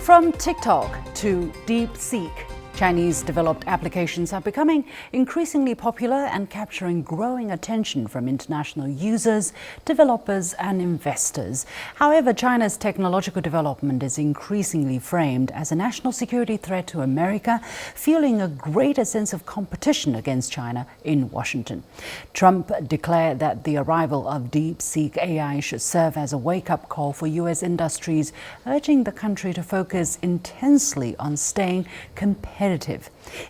From TikTok to DeepSeek, Chinese-developed applications are becoming increasingly popular and capturing growing attention from international users, developers and investors. However, China's technological development is increasingly framed as a national security threat to America, fueling a greater sense of competition against China in Washington. Trump declared that the arrival of DeepSeek AI should serve as a wake-up call for U.S. industries, urging the country to focus intensely on staying competitive.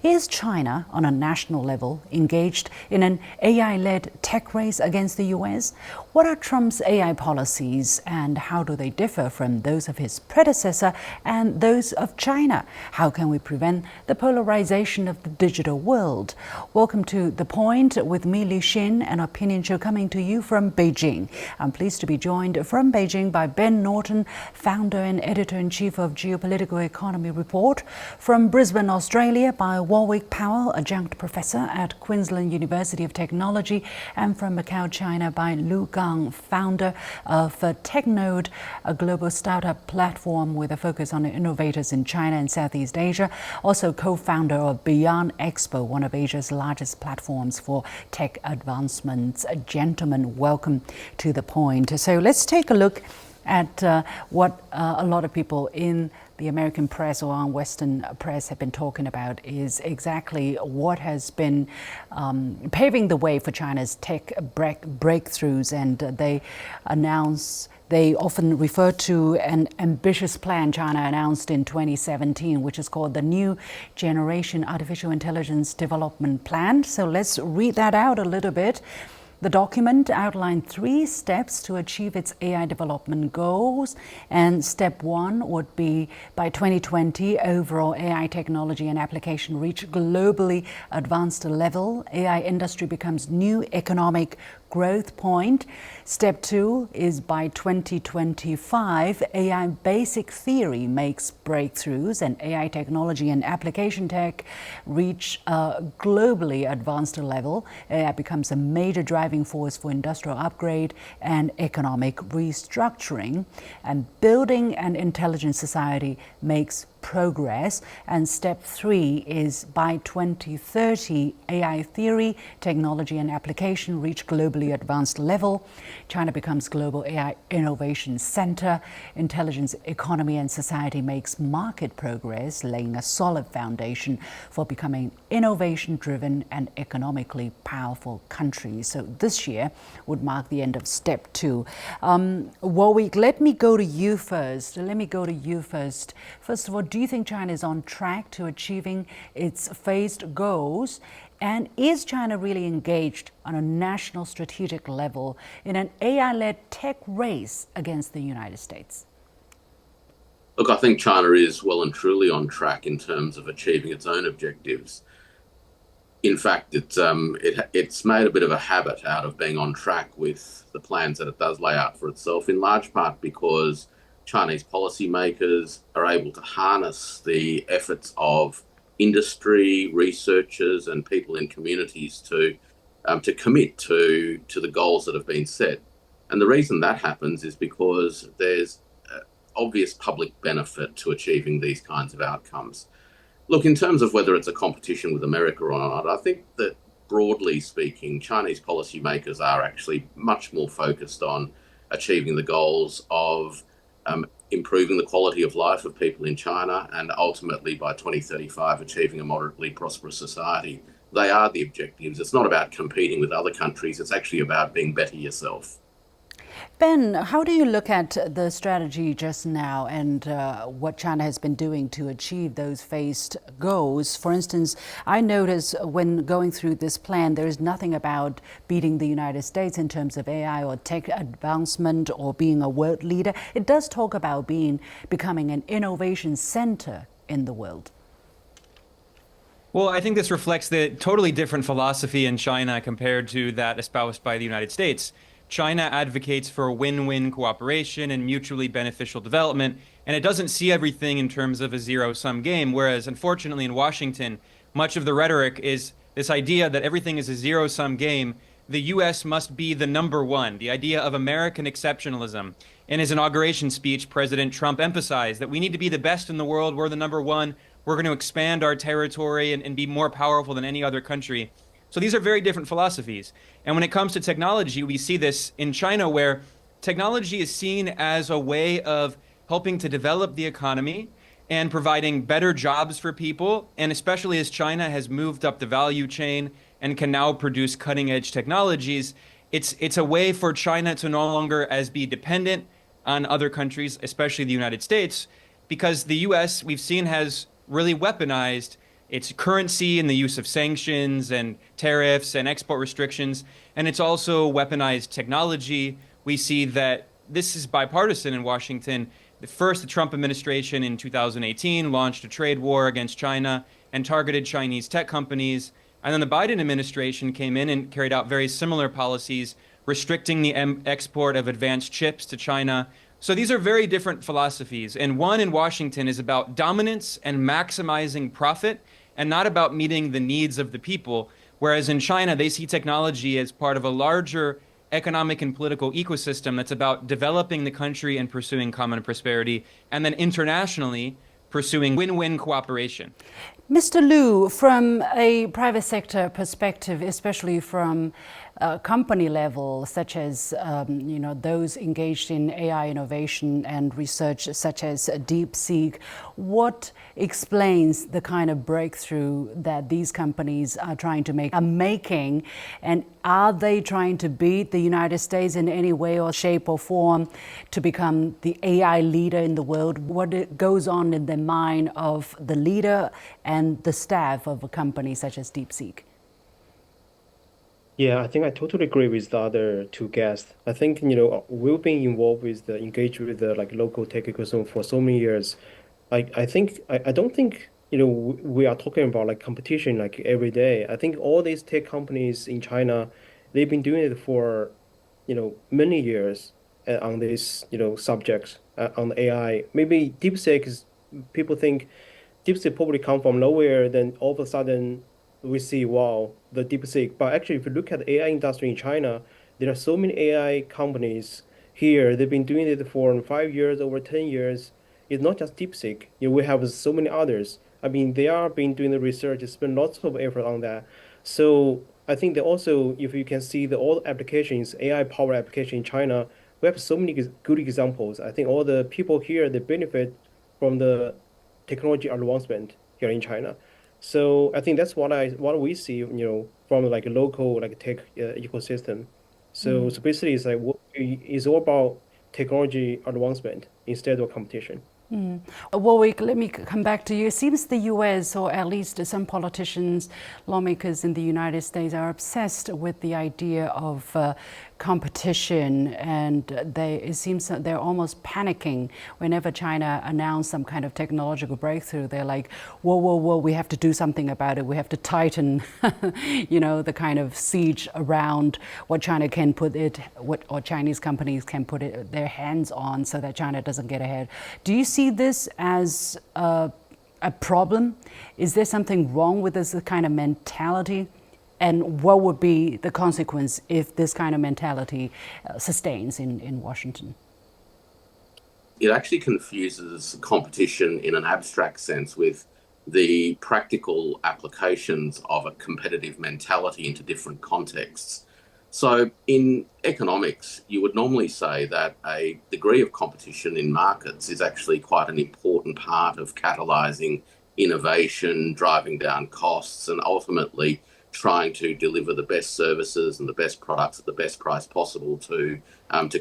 Is China, on a national level, engaged in an AI-led tech race against the U.S.? What are Trump's AI policies and how do they differ from those of his predecessor and those of China? How can we prevent the polarization of the digital world? Welcome to The Point with me, Li Xin, an opinion show coming to you from Beijing. I'm pleased to be joined from Beijing by Ben Norton, founder and editor-in-chief of Geopolitical Economy Report. From Brisbane, Australia, by Warwick Powell, adjunct professor at Queensland University of Technology, and from Macau, China, by Lu Gang, founder of TechNode, a global startup platform with a focus on innovators in China and Southeast Asia, also co-founder of Beyond Expo, one of Asia's largest platforms for tech advancements. Gentlemen, welcome to The Point. So let's take a look at what a lot of people in the American press or on Western press have been talking about is exactly what has been paving the way for China's tech breakthroughs. And they often refer to an ambitious plan China announced in 2017, which is called the New Generation Artificial Intelligence Development Plan. So let's read that out a little bit. The document outlined 3 steps to achieve its AI development goals, and step 1 would be by 2020, overall AI technology and application reach globally advanced level. AI industry becomes new economic growth point. Step 2 is by 2025, AI basic theory makes breakthroughs and AI technology and application tech reach a globally advanced level. AI becomes a major driving force for industrial upgrade and economic restructuring. And building an intelligent society makes progress. And step 3 is by 2030, AI theory, technology and application reach globally advanced level. China becomes global AI innovation center. Intelligence economy and society makes market progress, laying a solid foundation for becoming innovation-driven and economically powerful countries. So this year would mark the end of step 2. Warwick, let me go to you first. First of all, do you think China is on track to achieving its phased goals? And is China really engaged on a national strategic level in an AI-led tech race against the United States? Look, I think China is well and truly on track in terms of achieving its own objectives. In fact, it's made a bit of a habit out of being on track with the plans that it does lay out for itself, in large part because Chinese policymakers are able to harness the efforts of industry, researchers and people in communities to commit to the goals that have been set. And the reason that happens is because there's obvious public benefit to achieving these kinds of outcomes. Look, in terms of whether it's a competition with America or not, I think that broadly speaking, Chinese policymakers are actually much more focused on achieving the goals of improving the quality of life of people in China and ultimately by 2035 achieving a moderately prosperous society. They are the objectives. It's not about competing with other countries. It's actually about being better yourself. Ben, how do you look at the strategy just now and what China has been doing to achieve those phased goals? For instance, I notice when going through this plan, there is nothing about beating the United States in terms of AI or tech advancement or being a world leader. It does talk about becoming an innovation center in the world. Well, I think this reflects the totally different philosophy in China compared to that espoused by the United States. China advocates for win-win cooperation and mutually beneficial development, and it doesn't see everything in terms of a zero-sum game, whereas unfortunately in Washington, much of the rhetoric is this idea that everything is a zero-sum game, the US must be the number one, the idea of American exceptionalism. In his inauguration speech, President Trump emphasized that we need to be the best in the world. We're the number one. We're going to expand our territory and be more powerful than any other country. So these are very different philosophies. And when it comes to technology, we see this in China, where technology is seen as a way of helping to develop the economy and providing better jobs for people. And especially as China has moved up the value chain and can now produce cutting edge technologies, it's a way for China to no longer as be dependent on other countries, especially the United States, because the US, we've seen, has really weaponized its currency in the use of sanctions and tariffs and export restrictions. And it's also weaponized technology. We see that this is bipartisan in Washington. The Trump administration in 2018 launched a trade war against China and targeted Chinese tech companies. And then the Biden administration came in and carried out very similar policies, restricting the export of advanced chips to China. So these are very different philosophies. And one in Washington is about dominance and maximizing profit and not about meeting the needs of the people. Whereas in China, they see technology as part of a larger economic and political ecosystem that's about developing the country and pursuing common prosperity, and then internationally pursuing win-win cooperation. Mr. Liu, from a private sector perspective, especially from company level, such as those engaged in AI innovation and research, such as DeepSeek, what explains the kind of breakthrough that these companies are trying to make, and are they trying to beat the United States in any way or shape or form to become the AI leader in the world? What goes on in the mind of the leader and the staff of a company such as DeepSeek? Yeah, I think I totally agree with the other two guests. I think, we've been involved with engaged with the local tech ecosystem for so many years. I don't think, we are talking about competition every day. I think all these tech companies in China, they've been doing it for, many years on this, subjects on the AI. Maybe DeepSeek is, people think DeepSeek probably come from nowhere, then all of a sudden we see, wow, the DeepSeek. But actually, if you look at the AI industry in China, there are so many AI companies here. They've been doing it for 5 years, over 10 years. It's not just DeepSeek. We have so many others. I mean, they are been doing the research, spend lots of effort on that. So I think that also, if you can see all applications, AI power application in China, we have so many good examples. I think all the people here, they benefit from the technology advancement here in China. So I think that's what we see, from a local tech ecosystem. So basically, it's all about technology advancement instead of competition. Warwick, let me come back to you. It seems the US, or at least some politicians, lawmakers in the United States, are obsessed with the idea of competition, and it seems that they're almost panicking whenever China announces some kind of technological breakthrough. They're like, whoa, whoa, whoa, we have to do something about it. We have to tighten, the kind of siege around what China can or Chinese companies can put their hands on, so that China doesn't get ahead. Do you see this as a problem? Is there something wrong with this kind of mentality? And what would be the consequence if this kind of mentality sustains in Washington? It actually confuses competition in an abstract sense with the practical applications of a competitive mentality into different contexts. So in economics, you would normally say that a degree of competition in markets is actually quite an important part of catalyzing innovation, driving down costs, and ultimately trying to deliver the best services and the best products at the best price possible to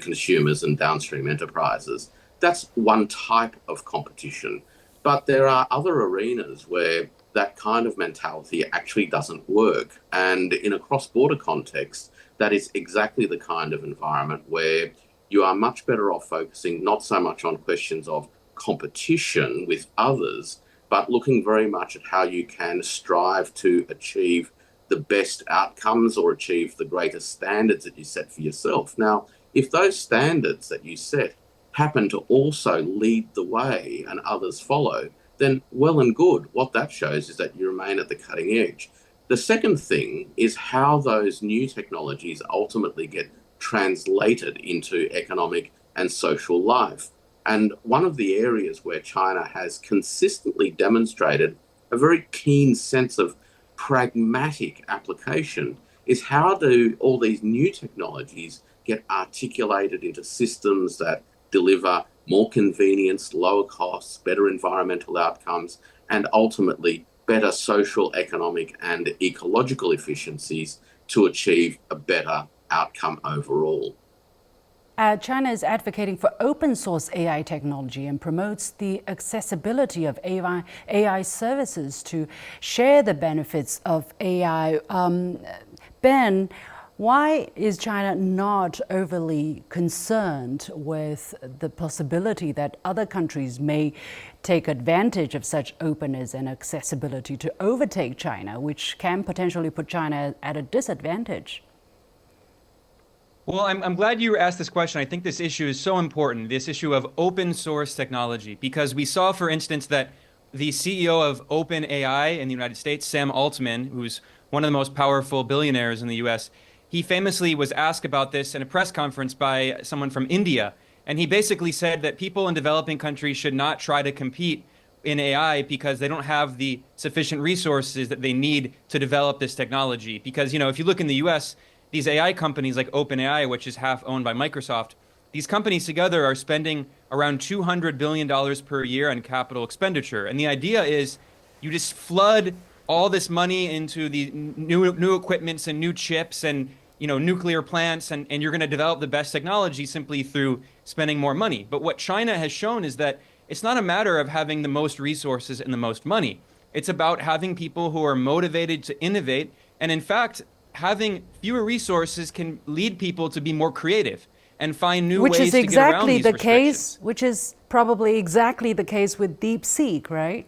consumers and downstream enterprises. That's one type of competition. But there are other arenas where that kind of mentality actually doesn't work. And in a cross-border context, that is exactly the kind of environment where you are much better off focusing not so much on questions of competition with others, but looking very much at how you can strive to achieve the best outcomes or achieve the greatest standards that you set for yourself. Now, if those standards that you set happen to also lead the way and others follow, then well and good. What that shows is that you remain at the cutting edge. The second thing is how those new technologies ultimately get translated into economic and social life. And one of the areas where China has consistently demonstrated a very keen sense of pragmatic application is how do all these new technologies get articulated into systems that deliver more convenience, lower costs, better environmental outcomes, and ultimately better social, economic, and ecological efficiencies to achieve a better outcome overall. China is advocating for open source AI technology and promotes the accessibility of AI services to share the benefits of AI. Ben, why is China not overly concerned with the possibility that other countries may take advantage of such openness and accessibility to overtake China, which can potentially put China at a disadvantage? Well, I'm glad you asked this question. I think this issue is so important, this issue of open source technology, because we saw, for instance, that the CEO of OpenAI in the United States, Sam Altman, who's one of the most powerful billionaires in the US, he famously was asked about this in a press conference by someone from India. And he basically said that people in developing countries should not try to compete in AI because they don't have the sufficient resources that they need to develop this technology. Because, if you look in the US, these AI companies like OpenAI, which is half owned by Microsoft, these companies together are spending around $200 billion per year on capital expenditure. And the idea is you just flood all this money into the new equipments and new chips and nuclear plants, and you're going to develop the best technology simply through spending more money. But what China has shown is that it's not a matter of having the most resources and the most money. It's about having people who are motivated to innovate. And in fact, having fewer resources can lead people to be more creative and find new ways to get around these restrictions. Which is probably exactly the case with DeepSeek, right?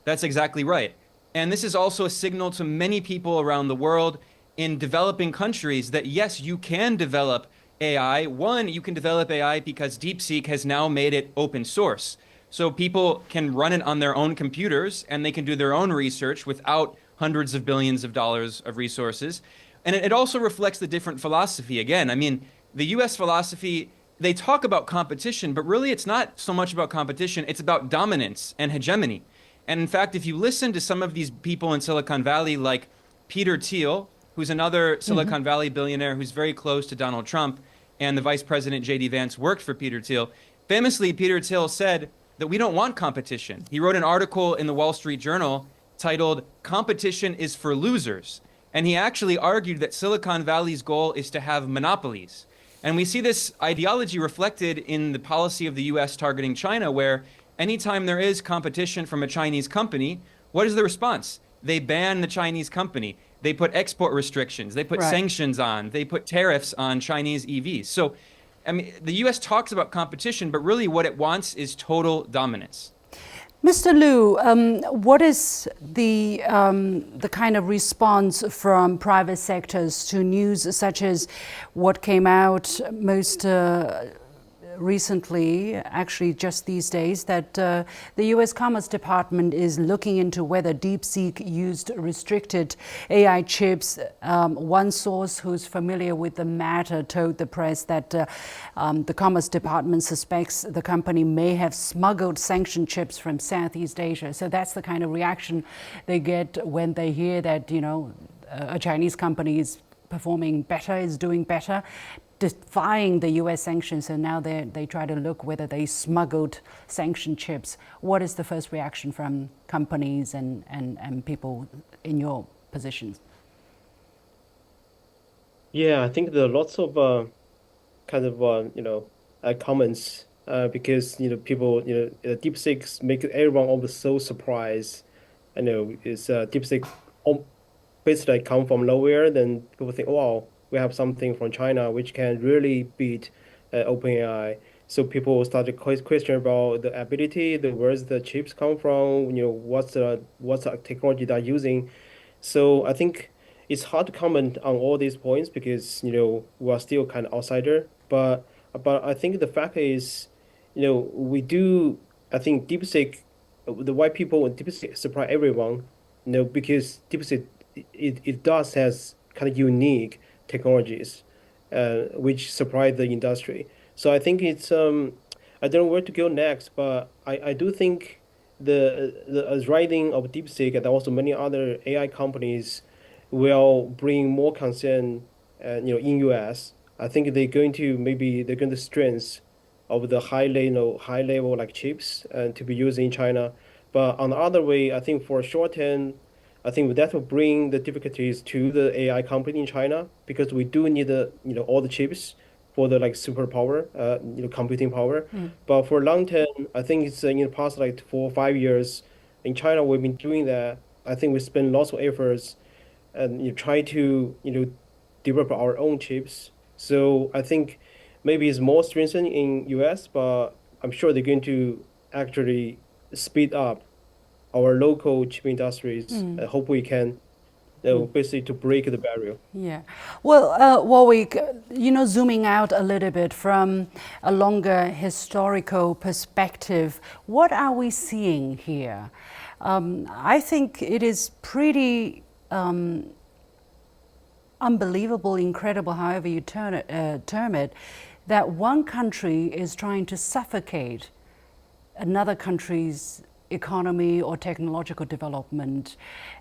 That's exactly right. And this is also a signal to many people around the world in developing countries that yes, you can develop AI. One, you can develop AI because DeepSeek has now made it open source. So people can run it on their own computers and they can do their own research without hundreds of billions of dollars of resources. And it also reflects the different philosophy. Again, I mean, the US philosophy, they talk about competition, but really it's not so much about competition, it's about dominance and hegemony. And in fact, if you listen to some of these people in Silicon Valley, like Peter Thiel, who's another Silicon Valley billionaire who's very close to Donald Trump, and the Vice President J.D. Vance worked for Peter Thiel. Famously, Peter Thiel said that we don't want competition. He wrote an article in the Wall Street Journal titled "Competition is for Losers." And he actually argued that Silicon Valley's goal is to have monopolies. And we see this ideology reflected in the policy of the US targeting China, where anytime there is competition from a Chinese company, what is the response? They ban the Chinese company. They put export restrictions. They put sanctions on. They put tariffs on Chinese EVs. So, I mean, the US talks about competition, but really what it wants is total dominance. Mr. Liu, what is the kind of response from private sectors to news such as what came out most recently, actually just these days, that the US Commerce Department is looking into whether DeepSeek used restricted AI chips? One source who's familiar with the matter told the press that the Commerce Department suspects the company may have smuggled sanctioned chips from Southeast Asia. So that's the kind of reaction they get when they hear that, a Chinese company is performing better, is doing better, defying the US sanctions. So now they try to look whether they smuggled sanctioned chips. What is the first reaction from companies and people in your positions? Yeah, I think there are lots of comments because people DeepSeek make everyone always so surprised. I know it's DeepSeek basically come from nowhere. Then people think, oh, wow, we have something from China which can really beat OpenAI. So people started question about the ability, where's the chips come from, what's the technology they're using. So I think it's hard to comment on all these points because we are still kind of outsider. But I think the fact is, we do. I think DeepSeek, the white people and DeepSeek surprise everyone, because DeepSeek it does has kind of unique technologies, which surprise the industry. So I think it's I don't know where to go next, but I do think the rising of DeepSeek and also many other AI companies will bring more concern, in US. I think they're going to strengthen of the high level like chips to be used in China. But on the other way, I think for short term, I think that will bring the difficulties to the AI company in China because we do need all the chips for the like superpower, computing power. But for long term, I think it's in the past like 4 or 5 years in China we've been doing that. I think we spend lots of efforts and try to develop our own chips. So I think maybe it's more strengthened in US, but I'm sure they're going to actually speed up our local chip industries. I hope we can, basically to break the barrier. Yeah. Well, Warwick, zooming out a little bit from a longer historical perspective, what are we seeing here? I think it is pretty unbelievable, incredible, however you term it, that one country is trying to suffocate another country's economy or technological development,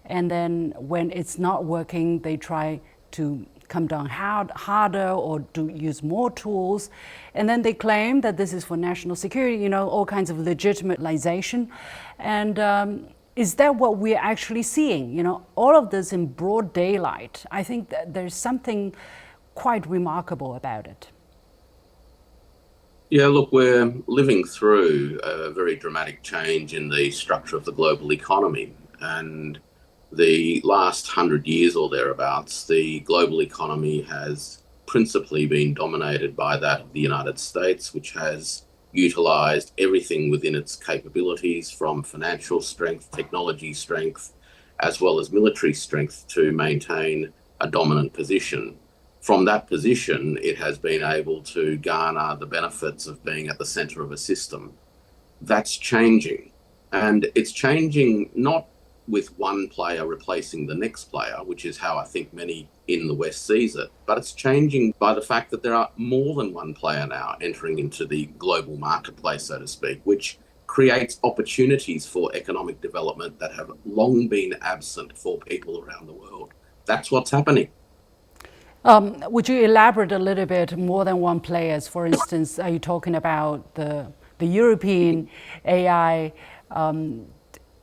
and then when it's not working, they try to come down harder or to use more tools, and then they claim that this is for national security, all kinds of legitimization. And is that what we're actually seeing? All of this in broad daylight. I think that there's something quite remarkable about it. Yeah, look, we're living through a very dramatic change in the structure of the global economy. And the last 100 years or thereabouts, the global economy has principally been dominated by that of the United States, which has utilized everything within its capabilities from financial strength, technology strength, as well as military strength to maintain a dominant position. From that position, it has been able to garner the benefits of being at the center of a system. That's changing. And it's changing not with one player replacing the next player, which is how I think many in the West sees it, but it's changing by the fact that there are more than one player now entering into the global marketplace, so to speak, which creates opportunities for economic development that have long been absent for people around the world. That's what's happening. Would you elaborate a little bit more than one players? For instance, are you talking about the European AI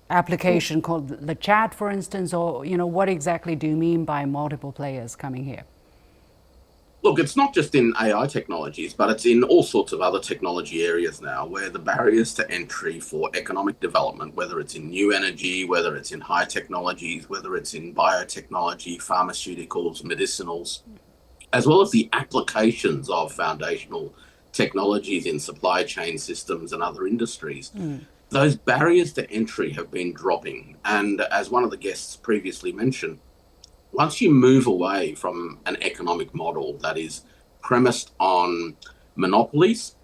application called the chat, for instance, or what exactly do you mean by multiple players coming here? Look, it's not just in AI technologies, but it's in all sorts of other technology areas now where the barriers to entry for economic development, whether it's in new energy, whether it's in high technologies, whether it's in biotechnology, pharmaceuticals, medicinals, as well as the applications of foundational technologies in supply chain systems and other industries. Those barriers to entry have been dropping. And as one of the guests previously mentioned, once you move away from an economic model that is premised on monopolies,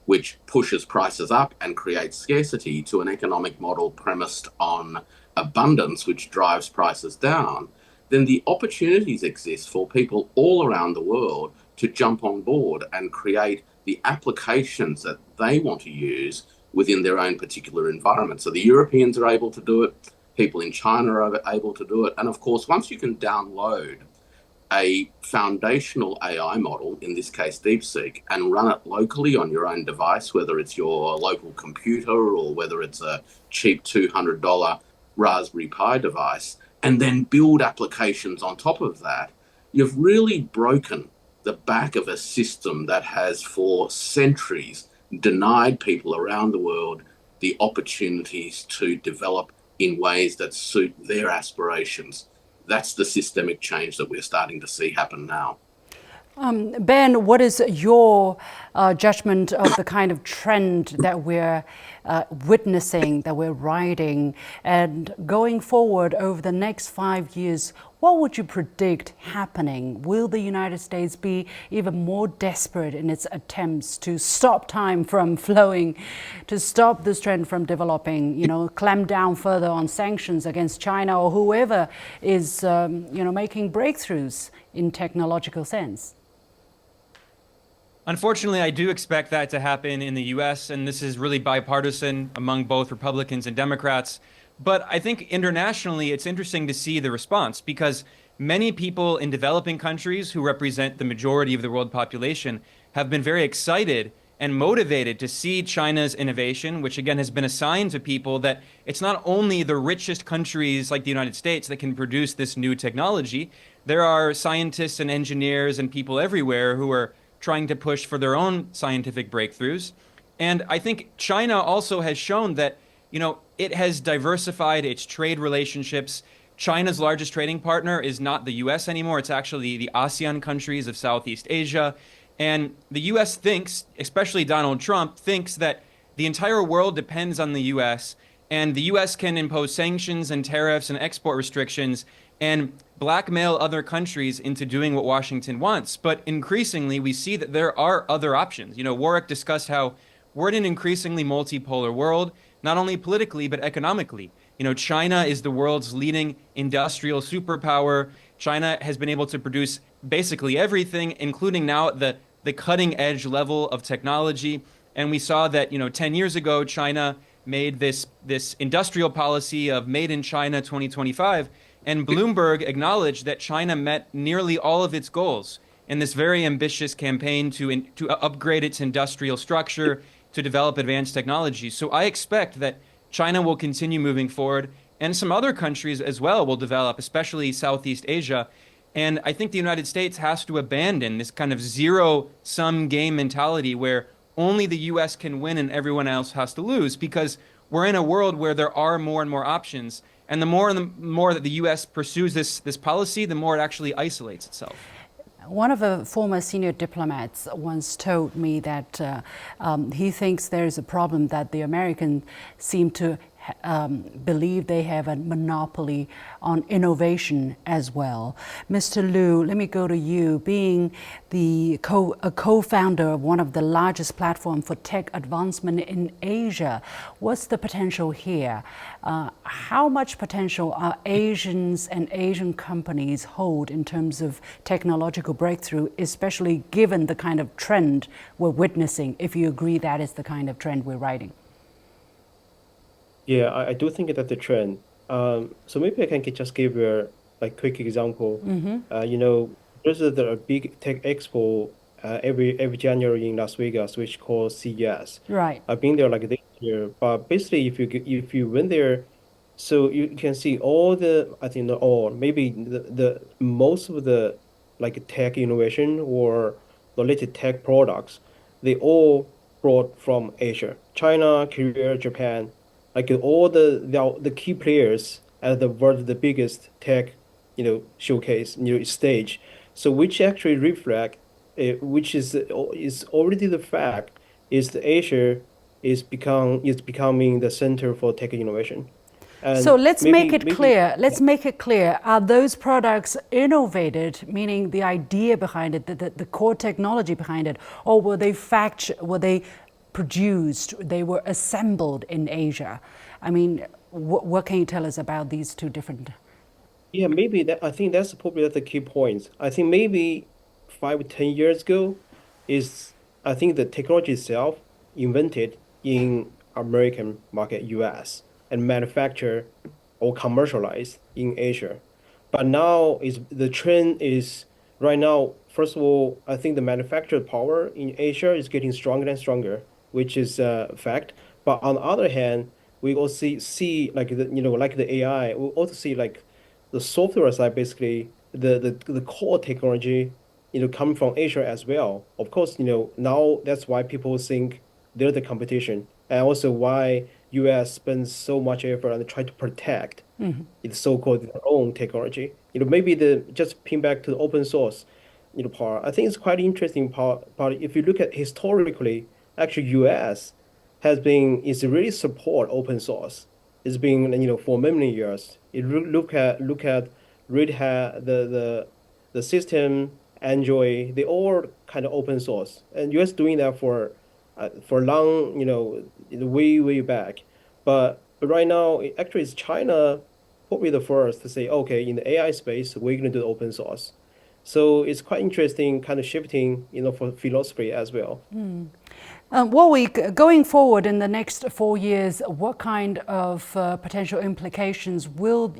which pushes prices up and creates scarcity, to an economic model premised on abundance, which drives prices down, then the opportunities exist for people all around the world to jump on board and create the applications that they want to use within their own particular environment. So the Europeans are able to do it. People in China are able to do it. And of course, once you can download a foundational AI model, in this case DeepSeek, and run it locally on your own device, whether it's your local computer or whether it's a cheap $200 Raspberry Pi device, and then build applications on top of that, you've really broken the back of a system that has for centuries denied people around the world the opportunities to develop in ways that suit their aspirations. That's the systemic change that we're starting to see happen now. Ben, what is your judgment of the kind of trend that we're witnessing, that we're riding? And going forward over the next 5 years, what would you predict happening? Will the United States be even more desperate in its attempts to stop time from flowing, to stop this trend from developing, clamp down further on sanctions against China or whoever is, making breakthroughs in technological sense? Unfortunately, I do expect that to happen in the US, and this is really bipartisan among both Republicans and Democrats. But I think internationally, it's interesting to see the response because many people in developing countries who represent the majority of the world population have been very excited and motivated to see China's innovation, which again has been a sign to people that it's not only the richest countries like the United States that can produce this new technology. There are scientists and engineers and people everywhere who are trying to push for their own scientific breakthroughs. And I think China also has shown that it has diversified its trade relationships. China's largest trading partner is not the US anymore. It's actually the ASEAN countries of Southeast Asia. And the US thinks, especially Donald Trump, thinks that the entire world depends on the US, and the US can impose sanctions and tariffs and export restrictions and blackmail other countries into doing what Washington wants. But increasingly, we see that there are other options. Warwick discussed how we're in an increasingly multipolar world, not only politically, but economically. China is the world's leading industrial superpower. China has been able to produce basically everything, including now the cutting edge level of technology. And we saw that, 10 years ago, China made this industrial policy of Made in China 2025. And Bloomberg acknowledged that China met nearly all of its goals in this very ambitious campaign to upgrade its industrial structure, to develop advanced technology. So I expect that China will continue moving forward, and some other countries as well will develop, especially Southeast Asia. And I think the United States has to abandon this kind of zero-sum game mentality where only the US can win and everyone else has to lose, because we're in a world where there are more and more options. And the more that the US pursues this policy, the more it actually isolates itself. One of the former senior diplomats once told me that he thinks there is a problem that the Americans seem to believe they have a monopoly on innovation as well. Mr. Liu, let me go to you. Being a co-founder of one of the largest platforms for tech advancement in Asia, what's the potential here? How much potential are Asians and Asian companies hold in terms of technological breakthrough, especially given the kind of trend we're witnessing, if you agree that is the kind of trend we're riding? Yeah, I do think that's the trend. So maybe I can just give you a quick example. There's a big tech expo every January in Las Vegas, which called CES. Right. I've been there like this year, but basically, if you went there, so you can see all I think not all, maybe the most of the like tech innovation or related tech products, they all brought from Asia, China, Korea, Japan, like all the key players at the world's the biggest tech, showcase, stage. So which actually reflect, which is already the fact, is that Asia is becoming the center for tech innovation. And so let's make it maybe clear. Let's make it clear. Are those products innovated, meaning the idea behind it, the core technology behind it, or were they produced, they were assembled in Asia? I mean, what can you tell us about these two different? Yeah, maybe that I think that's probably the key point. I think maybe 5 or 10 years ago, is I think the technology itself invented in American market, US, and manufactured or commercialized in Asia. But now is the trend is right now, first of all, I think the manufactured power in Asia is getting stronger and stronger, which is a fact. But on the other hand, we also see like like the AI, we also see like the software side, basically the core technology, coming from Asia as well. Of course, now that's why people think they're the competition, and also why US spends so much effort on trying to protect its so-called their own technology. Maybe just pin back to the open source, part. I think it's quite interesting part. If you look at historically, actually US is really support open source. It's been, for many years. It look at Red Hat, the system, Android, they all kind of open source, and US doing that for long, way back. But right now, actually, it's China probably the first to say, okay, in the AI space, we're going to do open source. So it's quite interesting, kind of shifting, for philosophy as well. Warwick, going forward in the next 4 years, what kind of potential implications will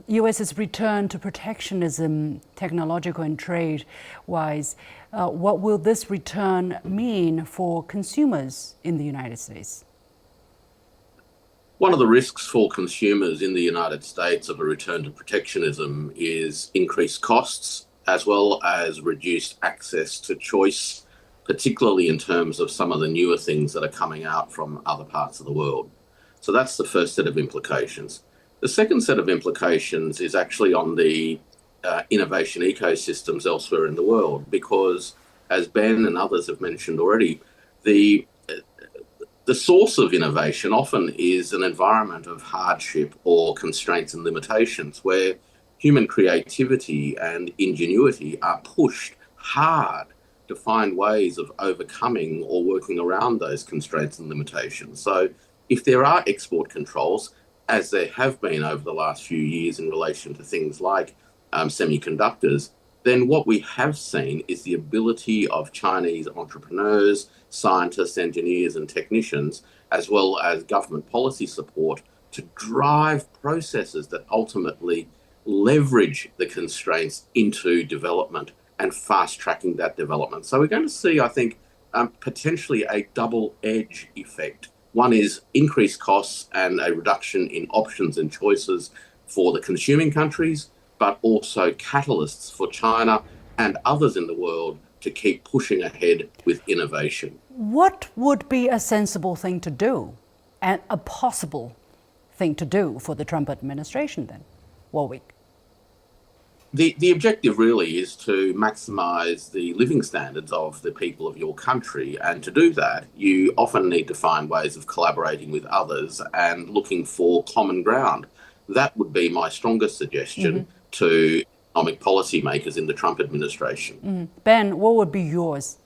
US's return to protectionism, technological and trade-wise, what will this return mean for consumers in the United States? One of the risks for consumers in the United States of a return to protectionism is increased costs as well as reduced access to choice, particularly in terms of some of the newer things that are coming out from other parts of the world. So that's the first set of implications. The second set of implications is actually on the innovation ecosystems elsewhere in the world, because as Ben and others have mentioned already, the source of innovation often is an environment of hardship or constraints and limitations where human creativity and ingenuity are pushed hard to find ways of overcoming or working around those constraints and limitations. So if there are export controls, as there have been over the last few years in relation to things like semiconductors, then what we have seen is the ability of Chinese entrepreneurs, scientists, engineers, and technicians, as well as government policy support, to drive processes that ultimately leverage the constraints into development and fast-tracking that development. So we're going to see, I think, potentially a double-edge effect. One is increased costs and a reduction in options and choices for the consuming countries, but also catalysts for China and others in the world to keep pushing ahead with innovation. What would be a sensible thing to do and a possible thing to do for the Trump administration then, Warwick? The objective really is to maximise the living standards of the people of your country. And to do that, you often need to find ways of collaborating with others and looking for common ground. That would be my strongest suggestion to economic policymakers in the Trump administration. Ben, what would be yours?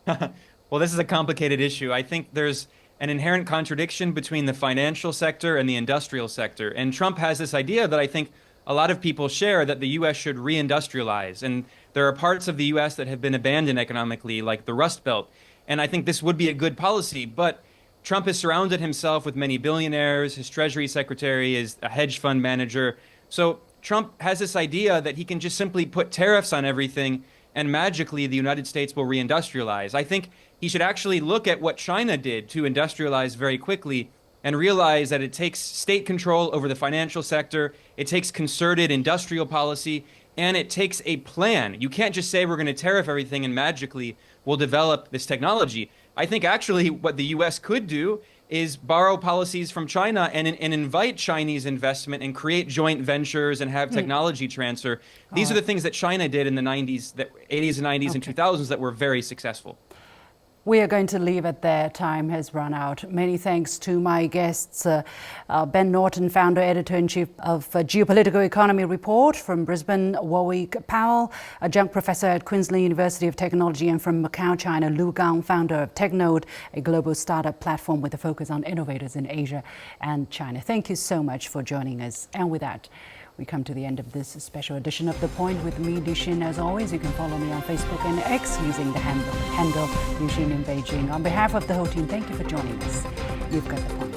Well, this is a complicated issue. I think there's an inherent contradiction between the financial sector and the industrial sector. And Trump has this idea that I think a lot of people share, that the U.S. should reindustrialize. And there are parts of the U.S. that have been abandoned economically, like the Rust Belt. And I think this would be a good policy. But Trump has surrounded himself with many billionaires. His Treasury Secretary is a hedge fund manager. So Trump has this idea that he can just simply put tariffs on everything and magically the United States will reindustrialize. I think he should actually look at what China did to industrialize very quickly and realize that it takes state control over the financial sector, it takes concerted industrial policy, and it takes a plan. You can't just say we're going to tariff everything and magically we'll develop this technology. I think actually what the U.S. could do is borrow policies from China and invite Chinese investment and create joint ventures and have technology transfer. These are the things that China did in the 80s and 90s and 2000s that were very successful. We are going to leave it there. Time has run out. Many thanks to my guests, Ben Norton, founder, editor-in-chief of Geopolitical Economy Report from Brisbane, Warwick Powell, adjunct professor at Queensland University of Technology, and from Macau, China, Lu Gang, founder of TechNode, a global startup platform with a focus on innovators in Asia and China. Thank you so much for joining us. And with that, we come to the end of this special edition of The Point with me, Li Xin. As always, you can follow me on Facebook and X using the handle Li Xin in Beijing. On behalf of the whole team, thank you for joining us. You've got The Point.